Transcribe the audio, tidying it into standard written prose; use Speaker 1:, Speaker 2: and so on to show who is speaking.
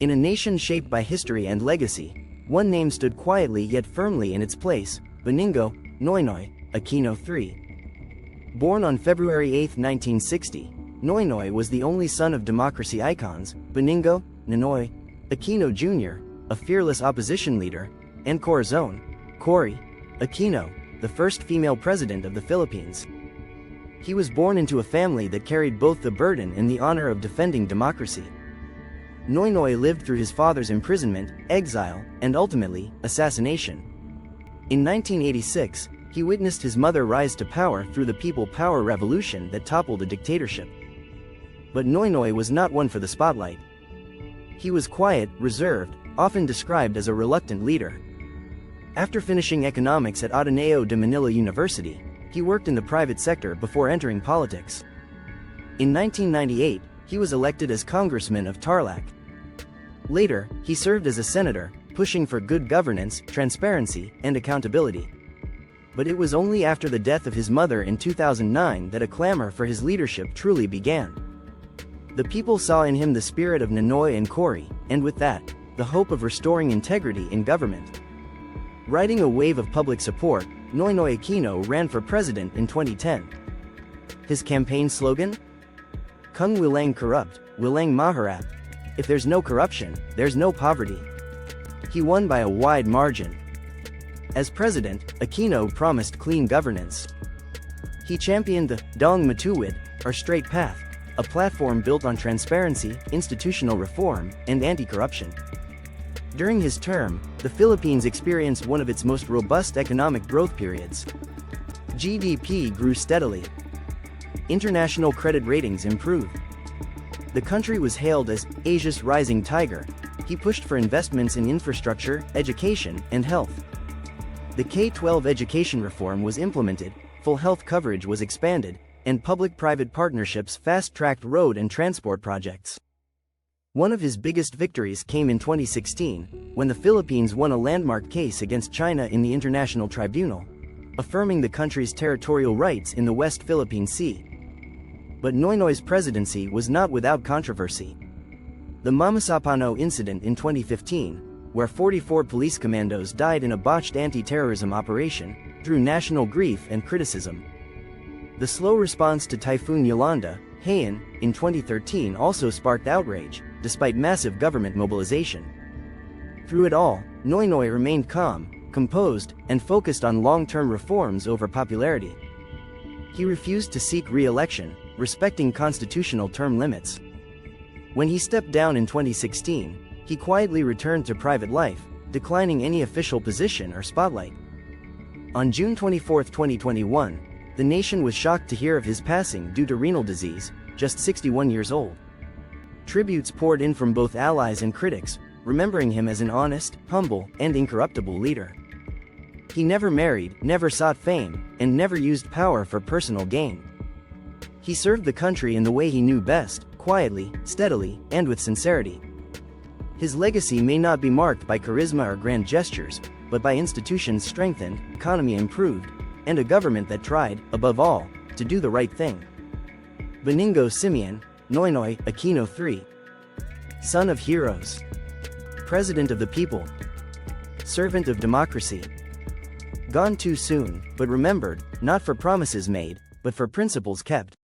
Speaker 1: In a nation shaped by history and legacy, one name stood quietly yet firmly in its place: Benigno, Noynoy Aquino III. Born on February 8, 1960, Noynoy was the only son of democracy icons, Benigno, Noynoy Aquino Jr., a fearless opposition leader, and Corazon, Cory, Aquino, the first female president of the Philippines. He was born into a family that carried both the burden and the honor of defending democracy. Noynoy lived through his father's imprisonment, exile, and ultimately, assassination. In 1986, he witnessed his mother rise to power through the People Power Revolution that toppled a dictatorship. But Noynoy was not one for the spotlight. He was quiet, reserved, often described as a reluctant leader. After finishing economics at Ateneo de Manila University, he worked in the private sector before entering politics. In 1998, he was elected as congressman of Tarlac. Later, he served as a senator, pushing for good governance, transparency, and accountability. But it was only after the death of his mother in 2009 that a clamor for his leadership truly began. The people saw in him the spirit of Noynoy and Cory, and with that, the hope of restoring integrity in government. Riding a wave of public support, Noynoy Aquino ran for president in 2010. His campaign slogan? Kung walang corrupt, walang maharap. If there's no corruption, there's no poverty. He won by a wide margin. As president, Aquino promised clean governance. He championed the Daang Matuwid, or straight path, a platform built on transparency, institutional reform, and anti-corruption. During his term, the Philippines experienced one of its most robust economic growth periods. GDP grew steadily. International credit ratings improved. The country was hailed as Asia's rising tiger. He pushed for investments in infrastructure, education, and health. The K-12 education reform was implemented, full health coverage was expanded, and public-private partnerships fast-tracked road and transport projects. One of his biggest victories came in 2016, when the Philippines won a landmark case against China in the International Tribunal, affirming the country's territorial rights in the West Philippine Sea. But Noynoy's presidency was not without controversy. The Mamasapano incident in 2015, where 44 police commandos died in a botched anti-terrorism operation, drew national grief and criticism. The slow response to Typhoon Yolanda, Haiyan, in 2013 also sparked outrage, despite massive government mobilization. Through it all, Noynoy remained calm, composed, and focused on long-term reforms over popularity. He refused to seek re-election, respecting constitutional term limits. When he stepped down in 2016, he quietly returned to private life, declining any official position or spotlight. On June 24, 2021, the nation was shocked to hear of his passing due to renal disease, just 61 years old. Tributes poured in from both allies and critics, remembering him as an honest, humble, and incorruptible leader. He never married, never sought fame, and never used power for personal gain. He served the country in the way he knew best, quietly, steadily, and with sincerity. His legacy may not be marked by charisma or grand gestures, but by institutions strengthened, economy improved, and a government that tried, above all, to do the right thing. Benigno Simeon, Noynoy Aquino III. Son of heroes. President of the people. Servant of democracy. Gone too soon, but remembered, not for promises made, but for principles kept.